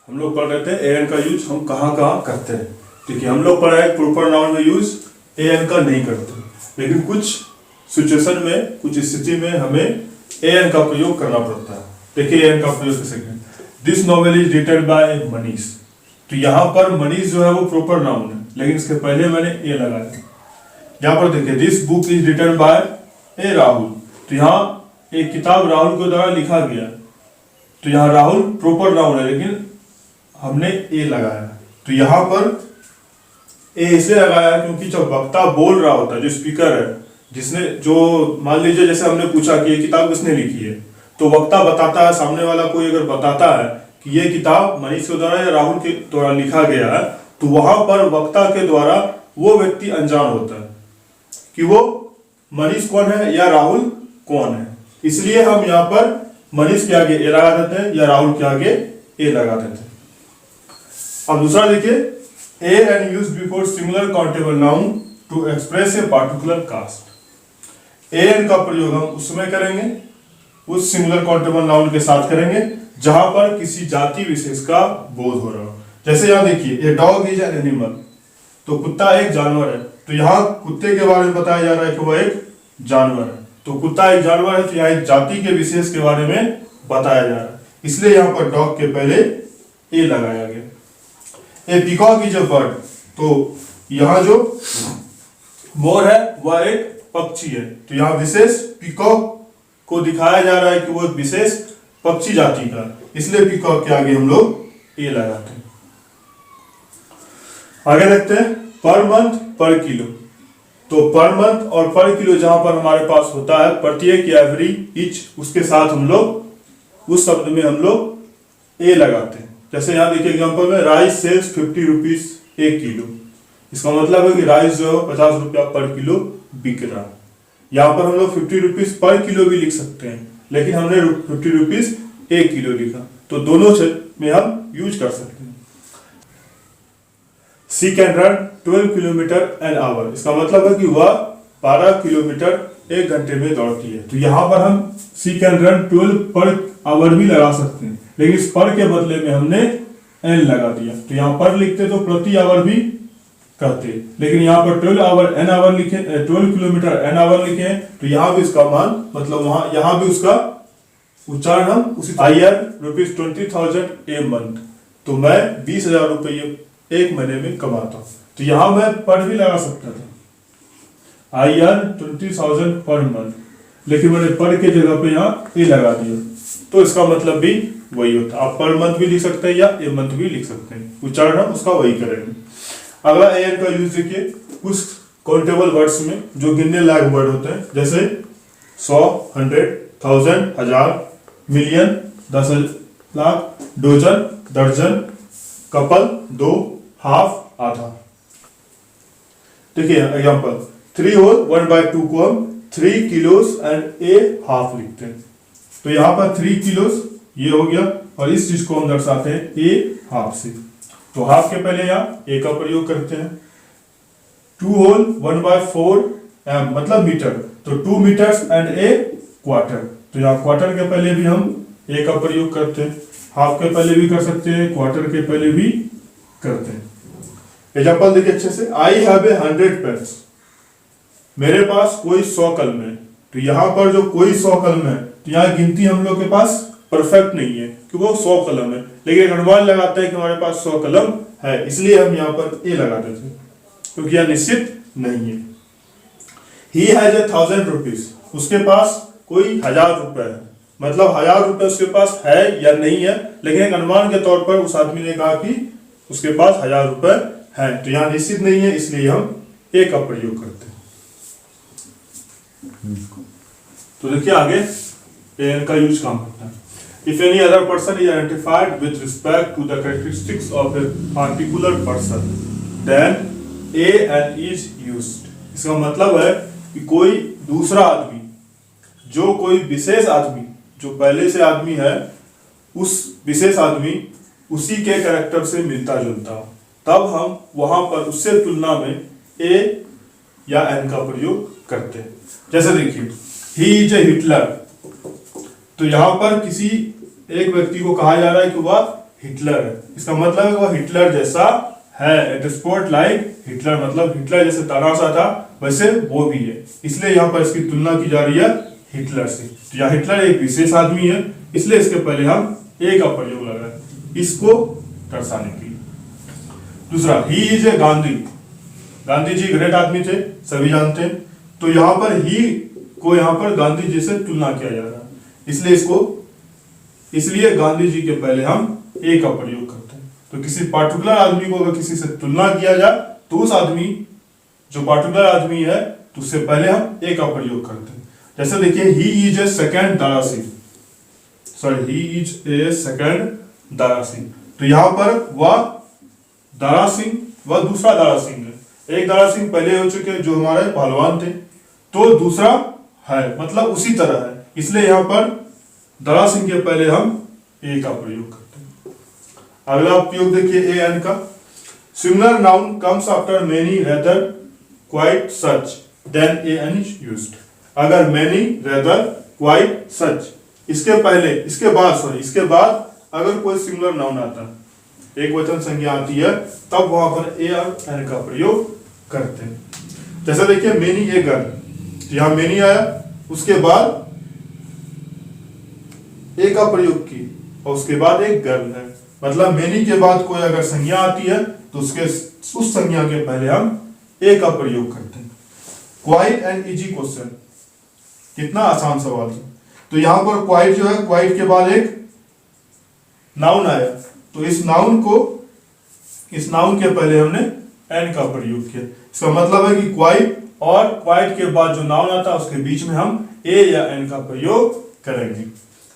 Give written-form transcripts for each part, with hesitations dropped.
हम लोग पढ़ रहे थे एन का यूज हम कहाँ कहाँ करते हैं। ठीक है, हम लोग पढ़ा है प्रॉपर नाउन में यूज एन का नहीं करते, लेकिन कुछ सिचुएशन में, कुछ स्थिति में हमें एन का प्रयोग करना पड़ता है। देखिए एन का प्रयोग कैसे करें। This novel is written by Manish. तो यहाँ पर मनीष जो है वो प्रॉपर नाउन है, लेकिन इसके पहले मैंने ए लगाया। यहाँ पर देखिए this book is written by a Rahul. तो यहाँ एक किताब राहुल के द्वारा लिखा गया, तो यहाँ राहुल प्रॉपर नाउन है, लेकिन हमने ए लगाया। तो यहाँ पर ए इसलिए लगाया क्योंकि जब वक्ता बोल रहा होता है, जो स्पीकर है, जिसने जो मान लीजिए जैसे हमने पूछा कि ये किताब किसने लिखी है, तो वक्ता बताता है, सामने वाला कोई अगर बताता है कि ये किताब मनीष के द्वारा या राहुल के द्वारा लिखा गया है, तो वहां पर वक्ता के द्वारा वो व्यक्ति अनजान होता है कि वो मनीष कौन है या राहुल कौन है। इसलिए हम यहाँ पर मनीष के आगे ए लगा देते हैं या राहुल के आगे ए लगा देते हैं। अब दूसरा देखिए, A and used before singular countable noun to express a particular caste. A an का प्रयोग हम उस समय करेंगे, उस सिंगुलर काउंटेबल नाउन के साथ करेंगे जहां पर किसी जाति विशेष का बोध हो रहा हो। जैसे यहाँ देखिए a dog is an animal, तो कुत्ता एक जानवर है। तो यहाँ कुत्ते के बारे में बताया जा रहा है कि वह एक जानवर है, तो कुत्ता एक जानवर है, तो यहाँ एक जाति के विशेष के बारे में बताया जा रहा है, इसलिए यहाँ पर डॉग के पहले ए लगाया गया। ए पीकॉक इज अ बर्ड, तो यहाँ जो मोर है वह एक पक्षी है, तो यहाँ विशेष पीकॉक को दिखाया जा रहा है कि वो एक विशेष पक्षी जाति का, इसलिए पीकॉक के आगे हम लोग ए लगाते हैं। आगे देखते हैं पर मंथ पर किलो। तो पर मंथ और पर किलो जहां पर हमारे पास होता है प्रत्येक, एवरी, ईच, उसके साथ हम लोग उस शब्द में हम लोग ए लगाते हैं। जैसे यहाँ देखिए एग्जांपल में राइस सेल्स 50 रुपीज एक किलो, इसका मतलब है कि राइस जो है 50 रुपया पर किलो बिक रहा है। यहाँ पर हम लोग 50 रुपीज पर किलो भी लिख सकते हैं, लेकिन हमने 50 रुपीज एक किलो लिखा, तो दोनों में हम यूज कर सकते हैं। She can run 12 kilometre an hour, इसका मतलब है कि वह 12 किलोमीटर एक घंटे में दौड़ती है। तो यहाँ पर हम सी कैन रन 12 पर आवर भी लगा सकते हैं, लेकिन इस पर के बदले में हमने एन लगा दिया। तो यहाँ पर लिखते तो प्रति आवर भी करते, लेकिन यहाँ पर 12 आवर एन आवर लिखे, 12 किलोमीटर एन आवर लिखे हैं, तो यहाँ भी इसका मान मतलब वहां यहाँ भी उसका उच्चारण हम उसी आई अर्न ₹20,000 ए मंथ, तो मैं 20,000 रुपये एक महीने में कमाता हूँ। तो यहाँ मैं पर भी लगा सकता था, आई अर्न 20,000 पर मंथ, लेकिन मैंने पर के जगह पे यहाँ ए लगा दिया, तो इसका मतलब भी वही होता है। आप पर मंथ भी लिख सकते हैं या ए मंथ भी लिख सकते हैं, उच्चारण हम उसका वही करेंगे। अगला एन का यूज देखिए कुछ काउंटेबल वर्ड्स में जो गिनने लायक वर्ड होते हैं, जैसे 100, 100, 1000, हजार, मिलियन, 10 लाख, डोजन, दर्जन, कपल, 2, हाफ, आधा। देखिए एग्जांपल 3 होल 1/2 को हम 3 किलोस एंड ए हाफ लिखते हैं। तो यहाँ पर 3 किलोस ये हो गया, और इस चीज को हम दर्शाते हैं ए हाफ से। तो हाफ के पहले यहाँ ए का प्रयोग करते हैं। 2 होल 1/4 एम मतलब मीटर, तो 2 मीटर्स एंड ए क्वार्टर, तो यहाँ क्वार्टर के पहले भी हम ए का प्रयोग करते हैं, हाफ के पहले भी कर सकते हैं, क्वार्टर के पहले भी करते हैं। एग्जांपल देखिए अच्छे से, आई हैव ए 100 पेन्स, मेरे पास कोई 100 कलम है। तो यहाँ पर जो कोई 100 कलम है, तो यहाँ गिनती हम लोग के पास परफेक्ट नहीं है कि वो 100 कलम है, लेकिन अनुमान लगाता है कि हमारे पास 100 कलम है, इसलिए हम यहाँ पर ए लगा देते हैं, क्योंकि यह निश्चित नहीं है। ही हैज ए 1000 रुपीज, उसके पास कोई 1000 रुपए है, मतलब 1000 रुपए उसके पास है या नहीं है, लेकिन एक अनुमान के तौर पर उस आदमी ने कहा कि उसके पास 1000 रुपए है, तो यहाँ निश्चित नहीं है, इसलिए हम ए का प्रयोग करते हैं। तो देखिए आगे एन का यूज काम करता है। If any other person is identified with respect to the characteristics of a particular person, then a and is used. इसका मतलब है कि कोई दूसरा आदमी, जो कोई विशेष आदमी जो पहले से आदमी है, उस विशेष आदमी उसी के कैरेक्टर से मिलता जुलता हो, तब हम वहां पर उससे तुलना में ए या एन का प्रयोग करते हैं। जैसे देखिए ही इज ए हिटलर, तो यहां पर किसी एक व्यक्ति को कहा जा रहा है कि वह हिटलर है। इसका मतलब है वह हिटलर जैसा है। इट स्पोर्ट लाइक हिटलर, मतलब हिटलर जैसे तरासा था वैसे वो भी है, इसलिए यहाँ पर इसकी तुलना की जा रही है हिटलर से। तो यहाँ हिटलर एक विशेष आदमी है, इसलिए इसके पहले हम ए का प्रयोग लगा है इसको दर्शाने के लिए। दूसरा, he is a Gandhi. Gandhi ji great आदमी थे, सभी जानते हैं। तो यहाँ पर ही को यहाँ पर गांधी जी से तुलना किया जा रहा है, इसलिए गांधी जी के पहले हम ए का प्रयोग करते हैं। तो किसी पार्टिकुलर आदमी को अगर किसी से तुलना किया जाए तो उस आदमी जो पार्टिकुलर आदमी है तो उससे पहले हम ए का प्रयोग करते हैं। जैसे देखिए, ही is A second Dara Singh, sorry he is A second Dara Singh. तो यहाँ पर वह दारा सिंह वह दूसरा दारा सिंह है। एक दारा सिंह पहले हो चुके हैं जो हमारे पहलवान थे, तो दूसरा है मतलब उसी तरह है, इसलिए यहाँ पर दारा सिंह के पहले हम ए का प्रयोग करते हैं। अगला उपयोग देखिए ए एन का। Similar noun comes after many rather quite such then A an is used. अगर मेनी रेदर क्वाइट सच इसके बाद अगर कोई सिमिलर नाउन आता है, एक वचन संज्ञा आती है, तब वहां पर ए और एन का प्रयोग करते हैं। जैसे देखिए, मेनी ए गर्ल, तो यहां मेनी आया, उसके बाद ए का प्रयोग की और उसके बाद एक गर्ल है, मतलब मेनी के बाद कोई अगर संज्ञा आती है तो उस संज्ञा के पहले हम ए का प्रयोग करते हैं। क्वाइट एंड इजी क्वेश्चन, कितना आसान सवाल है। तो यहां पर क्वाइट जो है, क्वाइट के बाद एक नाउन आया, तो इस नाउन के पहले हमने एन का प्रयोग किया। इसका मतलब है कि क्वाइट और क्वाइट के बाद जो नाउन आता है उसके बीच में हम ए या एन का प्रयोग करेंगे।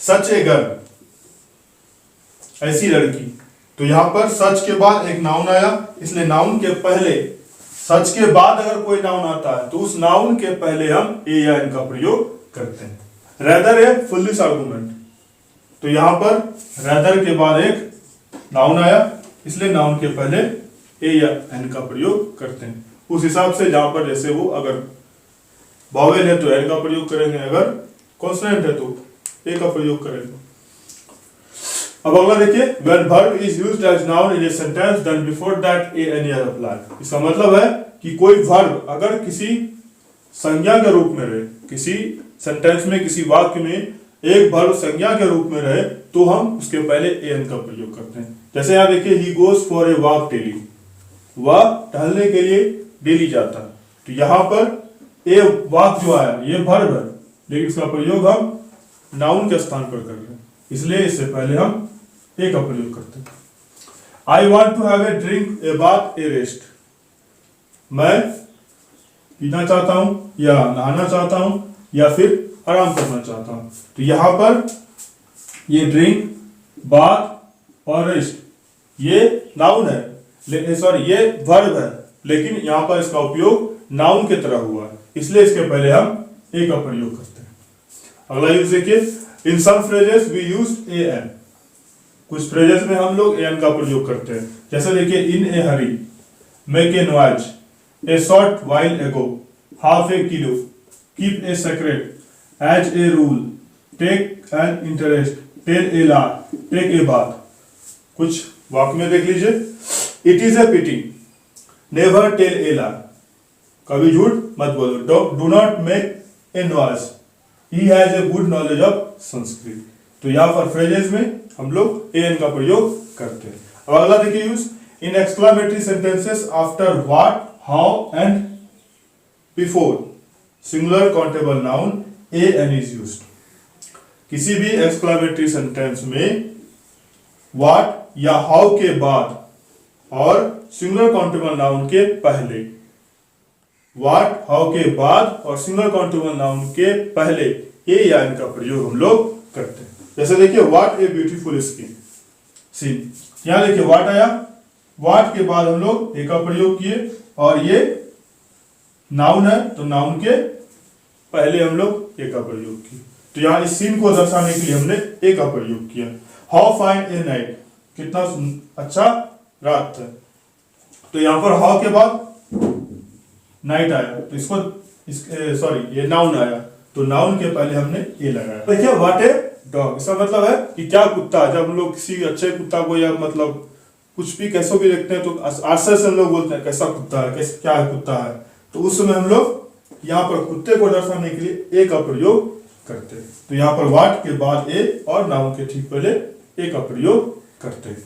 सच ए गर्ल, ऐसी लड़की, तो यहां पर सच के बाद एक नाउन आया, इसलिए नाउन के पहले, सच के बाद अगर कोई नाउन आता है तो उस नाउन के पहले हम ए या एन का प्रयोग करते हैं। रेदर ए फुलिश आर्गुमेंट, तो यहां पर रेदर के बाद एक नाउन आया, इसलिए नाउन के पहले ए या एन का प्रयोग करते हैं। उस हिसाब से जहां पर जैसे वो अगर वावेल है तो एन का प्रयोग करेंगे, अगर कॉन्सोनेंट है तो ए का प्रयोग करेंगे। अब अगला देखिए, when verb is used as noun in a sentence then before that a n is applied। इसका मतलब है कि कोई वर्ब अगर किसी संज्ञा के रूप में रहे, किसी सेंटेंस में, किसी वाक्य में एक वर्ब संज्ञा के रूप में रहे तो हम उसके पहले ए एन का प्रयोग करते हैं। जैसे यहाँ देखिए, he goes for a walk daily, वह टहलने के लिए डेली जाता है, तो यहाँ पर ए वाक जो आया ये वर्ब है, लेकिन इसका प्रयोग हम नाउन के स्थान पर कर रहे हैं, इसलिए इससे पहले हम ए का प्रयोग करते हैं। I want to have a drink, a bath, a rest, मैं पीना चाहता हूं या नहाना चाहता हूं या फिर आराम करना चाहता हूं। तो यहां पर ये ड्रिंक, बाथ और रेस्ट ये नाउन है, सॉरी ये वर्ब है, लेकिन यहां पर इसका उपयोग नाउन की तरह हुआ है, इसलिए इसके पहले हम ए का प्रयोग करते हैं। अगला यूज देखिए, in some phrases we use a an, कुछ फ्रेजेस में हम लोग ए एन का प्रयोग करते हैं। जैसे देखिए, in a hurry, make a noise, a short while ago, half a kilo, keep a secret, as a rule, take an interest, tell a lie, take a bath. कुछ वाक्य में देख लीजिए, it is a pity, never tell a lie, कभी झूठ मत बोलो, do not make a noise, he has a good knowledge of Sanskrit. तो यहाँ पर फ्रेजेस में हम लोग ए एन का प्रयोग करते हैं। अब अगला देखिए use, in exclamatory sentences after what, how and before singular countable noun A an is used. किसी भी एक्सक्लेमेटरी सेंटेंस में व्हाट या हाउ के बाद और सिंगुलर काउंटेबल नाउन के पहले, व्हाट हाउ के बाद और सिंगुलर काउंटेबल नाउन के पहले ए या एन का प्रयोग हम लोग करते हैं। जैसे देखिए, what a beautiful skin, scene, यहां देखिए व्हाट आया, व्हाट के बाद हम लोग ए का प्रयोग किए और ये नाउन है तो नाउन के पहले हम लोग ए का प्रयोग किए। तो यहां इस सीन को दर्शाने के लिए हमने ए का प्रयोग किया। हाउ फाइन ए नाइट, कितना अच्छा रात है, तो यहां पर हाउ के बाद नाइट आया तो इसको सॉरी ये नाउन आया तो नाउन के पहले हमने ए लगाया। देखिए, व्हाट ए डॉग, इसका मतलब है कि क्या कुत्ता। जब हम लोग किसी अच्छे कुत्ता को या मतलब कुछ भी कैसो भी देखते हैं तो आशय से हम लोग बोलते हैं कैसा कुत्ता है, कैसे क्या है कुत्ता है। तो उस समय हम लोग यहाँ पर कुत्ते को दर्शाने के लिए ए का प्रयोग करते हैं। तो यहाँ पर व्हाट के बाद ए और नाउन के ठीक पहले ए का प्रयोग करते हैं।